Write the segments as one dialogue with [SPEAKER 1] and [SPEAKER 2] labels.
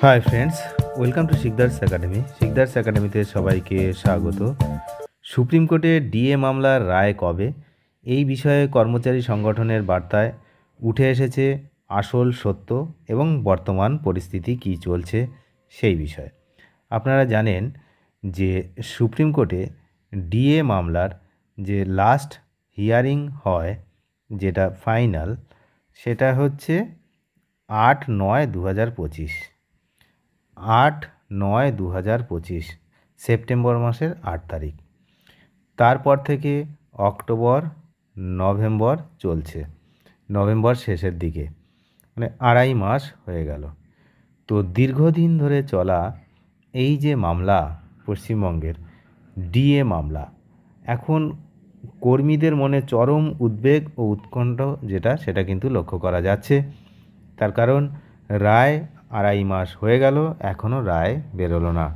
[SPEAKER 1] Hi friends, welcome to Sikdar's academy. Sikdar's একাডেমিতে সবাইকে স্বাগত। সুপ্রিম কোর্টে ডিএ মামলার রায় কবে, এই বিষয়ে কর্মচারী সংগঠনের বার্তায় উঠে এসেছে আসল সত্য এবং বর্তমান পরিস্থিতি কী চলছে সেই বিষয়ে। আপনারা জানেন যে সুপ্রিম কোর্টে ডিএ মামলার যে লাস্ট হিয়ারিং হয়, যেটা ফাইনাল, সেটা হচ্ছে 8/9/2025। 8/9/2025 সেপ্টেম্বর মাসের 8 তারিখ। তারপর থেকে অক্টোবর, নভেম্বর চলছে, নভেম্বর শেষের দিকে, মানে 2.5 মাস হয়ে গেল। তো দীর্ঘদিন ধরে চলা এই যে মামলা, পশ্চিমবঙ্গের ডিএ মামলা, এখন কর্মীদের মনে চরম উদ্বেগ ও উৎকণ্ঠ সেটা কিন্তু লক্ষ্য করা যাচ্ছে। তার কারণ রায় 2.5 মাস হয়ে গেল, এখনও রায় বেরোলো না।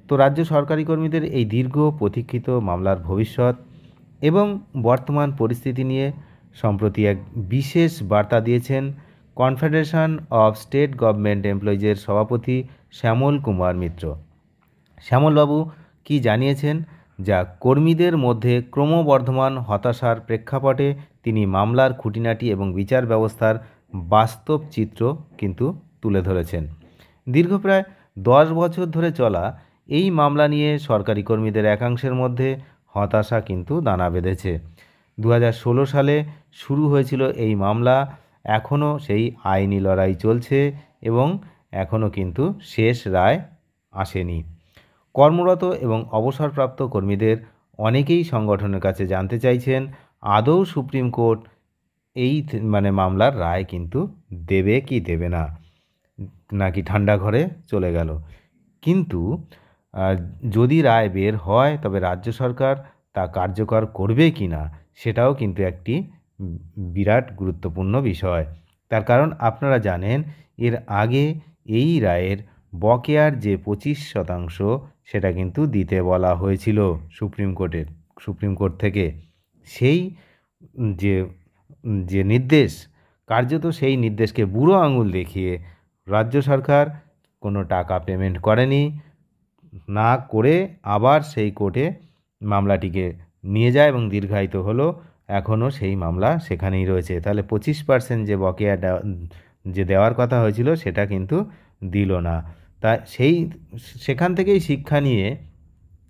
[SPEAKER 1] তো রাজ্য সরকারি কর্মীদের এই দীর্ঘ প্রতীক্ষিত মামলার ভবিষ্যৎ এবং বর্তমান পরিস্থিতি নিয়ে সম্প্রতি এক বিশেষ বার্তা দিয়েছেন কনফেডারেশন অফ স্টেট গভর্নমেন্ট এমপ্লয়িজের সভাপতি শ্যামল কুমার মিত্র। শ্যামলবাবু কি জানিয়েছেন, যা কর্মীদের মধ্যে ক্রমবর্ধমান হতাশার প্রেক্ষাপটে তিনি মামলার খুঁটিনাটি এবং বিচার ব্যবস্থার বাস্তব চিত্র কিন্তু তুলে ধরেছেন। দীর্ঘ প্রায় 10 বছর ধরে চলা এই মামলা নিয়ে সরকারি কর্মীদের একাংশের মধ্যে হতাশা কিন্তু দানা বেঁধেছে। 2016 সালে শুরু হয়েছিল এই মামলা, এখনও সেই আইনি লড়াই চলছে এবং এখনও কিন্তু শেষ রায় আসেনি। কর্মরত এবং অবসরপ্রাপ্ত কর্মীদের অনেকেই সংগঠনের কাছে জানতে চাইছেন আদৌ সুপ্রিম কোর্ট এই মামলার রায় কিন্তু দেবে কি দেবে না, নাকি ঠান্ডা ঘরে চলে গেল। কিন্তু যদি রায় বের হয় তবে রাজ্য সরকার তা কার্যকর করবে কি না, সেটাও কিন্তু একটি বিরাট গুরুত্বপূর্ণ বিষয়। তার কারণ আপনারা জানেন, এর আগে এই রায়ের বকেয়ার যে 25% সেটা কিন্তু দিতে বলা হয়েছিল সুপ্রিম কোর্ট থেকে। সেই যে যে নির্দেশ, কার্যত সেই নির্দেশকে বুড়ো আঙুল দেখিয়ে রাজ্য সরকার কোনো টাকা পেমেন্ট করেনি, না করে আবার সেই কোর্টে মামলাটিকে নিয়ে যায় এবং দীর্ঘায়িত হলো। এখনও সেই মামলা সেখানেই রয়েছে। তাহলে 25% যে বকেয়া যে দেওয়ার কথা হয়েছিল সেটা কিন্তু দিল না। তা সেখান থেকেই শিক্ষা নিয়ে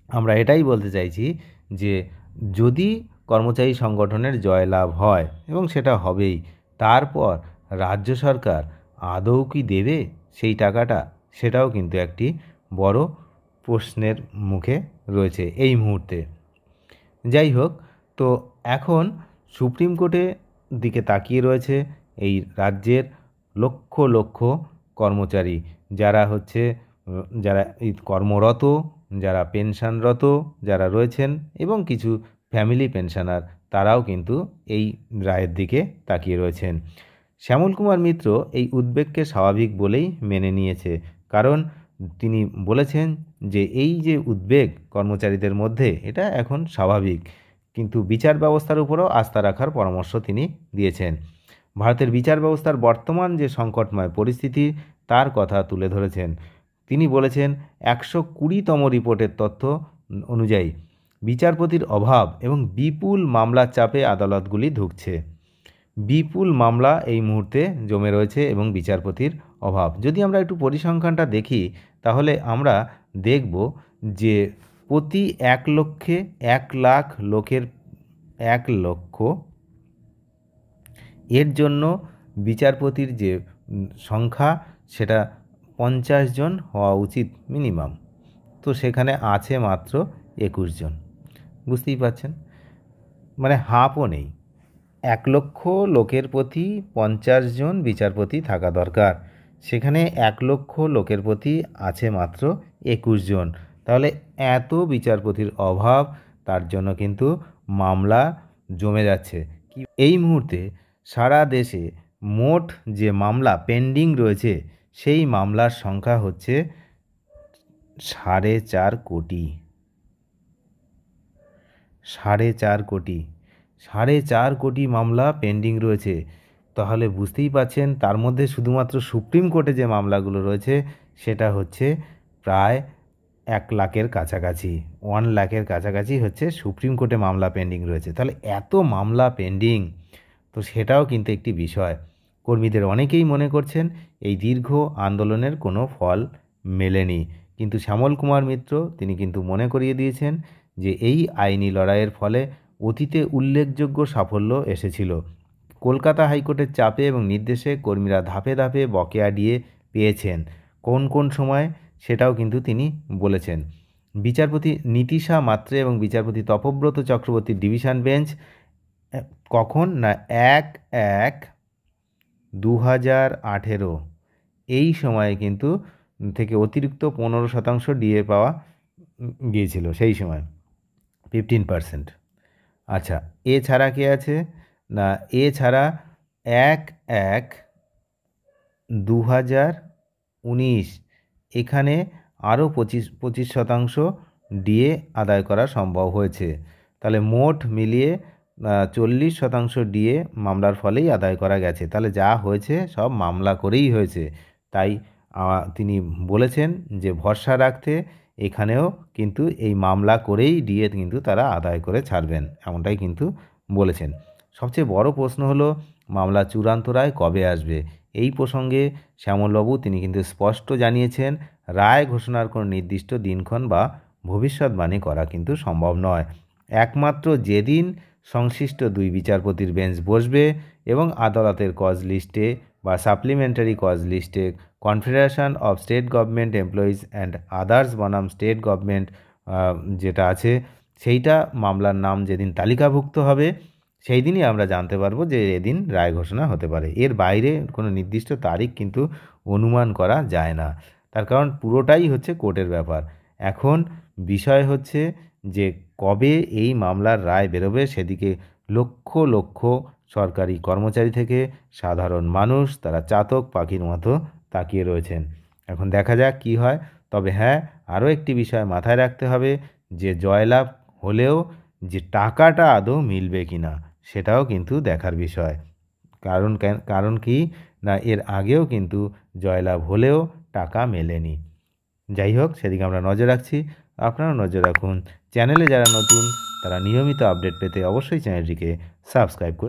[SPEAKER 1] আমরা এটাই বলতে চাইছি যে যদি কর্মচারী সংগঠনের জয়লাভ হয়, এবং সেটা হবেই, তারপর রাজ্য সরকার আদৌ কি দেবে সেই টাকাটা, সেটাও কিন্তু একটি বড় প্রশ্নের মুখে রয়েছে এই মুহূর্তে। যাই হোক, তো এখন সুপ্রিম কোর্টের দিকে তাকিয়ে রয়েছে এই রাজ্যের লক্ষ লক্ষ কর্মচারী, যারা এই কর্মরত, যারা পেনশনরত যারা রয়েছেন, এবং কিছু ফ্যামিলি পেনশনার, তারাও কিন্তু এই রায়ের দিকে তাকিয়ে রয়েছেন। শ্যামল কুমার মিত্র এই উদ্বেগকে স্বাভাবিক বলেই মেনে নিয়েছে, কারণ তিনি বলেছেন যে এই যে উদ্বেগ কর্মচারীদের মধ্যে, এটা এখন স্বাভাবিক, কিন্তু বিচার ব্যবস্থার উপরও আস্থা রাখার পরামর্শ তিনি দিয়েছেন। ভারতের বিচার ব্যবস্থার বর্তমান যে সংকটময় পরিস্থিতি, তার কথা তুলে ধরেছেন। তিনি বলেছেন, 120তম রিপোর্টের তথ্য অনুযায়ী বিচারপতির অভাব এবং বিপুল মামলার চাপে আদালতগুলি ধুঁকছে। বিপুল মামলা এই মুহূর্তে জমে রয়েছে এবং বিচারপতির অভাব। যদি আমরা একটু পরিসংখ্যানটা দেখি, তাহলে আমরা দেখব যে প্রতি 1 লক্ষে 1 লাখ লোকের 1 লক্ষ এর জন্য বিচারপতির যে সংখ্যা, সেটা 50 জন হওয়া উচিত মিনিমাম। তো সেখানে আছে মাত্র 21 জন। বুঝতেই পারছেন, মানে হাফও নেই। 1 লক্ষ লোকের প্রতি 50 জন বিচারপতি থাকা দরকার, সেখানে 1 লক্ষ লোকের প্রতি আছে মাত্র 21 জন। তাহলে এত বিচারপতির অভাব, তার জন্য কিন্তু মামলা জমে যাচ্ছে। এই মুহূর্তে সারা দেশে মোট যে মামলা পেন্ডিং রয়েছে, সেই মামলার সংখ্যা হচ্ছে 4.5 কোটি। 4.5 কোটি 4.5 কোটি মামলা পেন্ডিং রয়েছে। তাহলে বুঝতেই পারছেন তার মধ্যে শুধুমাত্র সুপ্রিম কোর্টে যে মামলাগুলো রয়েছে সেটা হচ্ছে প্রায় 1,00,000-এর কাছাকাছি, 1,00,000-এর কাছাকাছি হচ্ছে সুপ্রিম কোর্টে মামলা পেন্ডিং রয়েছে। তাহলে এত মামলা পেন্ডিং, তো সেটাও কিন্তু একটি বিষয়। কর্মীদের অনেকেই মনে করছেন এই দীর্ঘ আন্দোলনের কোনো ফল মেলেনি, কিন্তু শ্যামল কুমার মিত্র তিনি কিন্তু মনে করিয়ে দিয়েছেন যে এই আইনি লড়াইয়ের ফলে অতীতে উল্লেখযোগ্য সাফল্য এসেছিল। কলকাতা হাইকোর্টের চাপে এবং নির্দেশে কর্মীরা ধাপে ধাপে বকেয়া ডিএ পেয়েছেন। কোন কোন সময় সেটাও কিন্তু তিনি বলেছেন। বিচারপতি নীতিশা মাত্রে এবং বিচারপতি তপব্রত চক্রবর্তীর ডিভিশন বেঞ্চ কখন না 1/1/2018 এই সময়ে কিন্তু থেকে অতিরিক্ত 15% ডিএ পাওয়া গিয়েছিল সেই সময়, 15%। আচ্ছা, এছাড়া কে আছে না, এছাড়া 1/1/2019 এখানে আরও 25% ডিএ আদায় করা সম্ভব হয়েছে। তাহলে মোট মিলিয়ে 40% ডিএ মামলার ফলেই আদায় করা গেছে। তাহলে যা হয়েছে সব মামলা করেই হয়েছে। তাই তিনি বলেছেন যে ভরসা রাখতে এখানেও কিন্তু এই মামলা করেই ডিএ কিন্তু তারা আদায় করে ছাড়বেন, এমনটাই কিন্তু বলেছেন। সবচেয়ে বড় প্রশ্ন হলো মামলা চূড়ান্ত রায় কবে আসবে। এই প্রসঙ্গে শ্যামলবাবু তিনি কিন্তু স্পষ্ট জানিয়েছেন রায় ঘোষণার কোনো নির্দিষ্ট দিনক্ষণ বা ভবিষ্যৎবাণী করা কিন্তু সম্ভব নয়। একমাত্র যেদিন সংশ্লিষ্ট 2 বিচারপতির বেঞ্চ বসবে এবং আদালতের কজ লিস্টে বা সাপ্লিমেন্টারি কজ লিস্টে confederation of state government employees and others বনাম স্টেট গভর্নমেন্ট যেটা আছে সেইটা মামলার নাম যেদিন তালিকাভুক্ত হবে সেই দিনই আমরা জানতে পারবো যে এদিন রায় ঘোষণা হতে পারে। এর বাইরে কোনো নির্দিষ্ট তারিখ কিন্তু অনুমান করা যায় না, তার কারণ পুরোটাই হচ্ছে কোর্টের ব্যাপার। এখন বিষয় হচ্ছে যে কবে এই মামলার রায় বেরোবে, সেদিকে লক্ষ লক্ষ সরকারি কর্মচারী থেকে সাধারণ মানুষ তারা চাতক পাখির মতো তাকিয়ে রয়েছেন। এখন দেখা যাক কী হয়। তবে হ্যাঁ, আরও একটি বিষয় মাথায় রাখতে হবে যে জয়লাভ হলেও যে টাকাটা আদৌ মিলবে কি না সেটাও কিন্তু দেখার বিষয়। কারণ কি না, এর আগেও কিন্তু জয়লাভ হলেও টাকা মেলেনি। যাই হোক, সেদিকে আমরা নজর রাখছি, আপনারাও নজর রাখুন। চ্যানেলে যারা নতুন তারা নিয়মিত আপডেট পেতে অবশ্যই চ্যানেলটিকে সাবস্ক্রাইব করুন।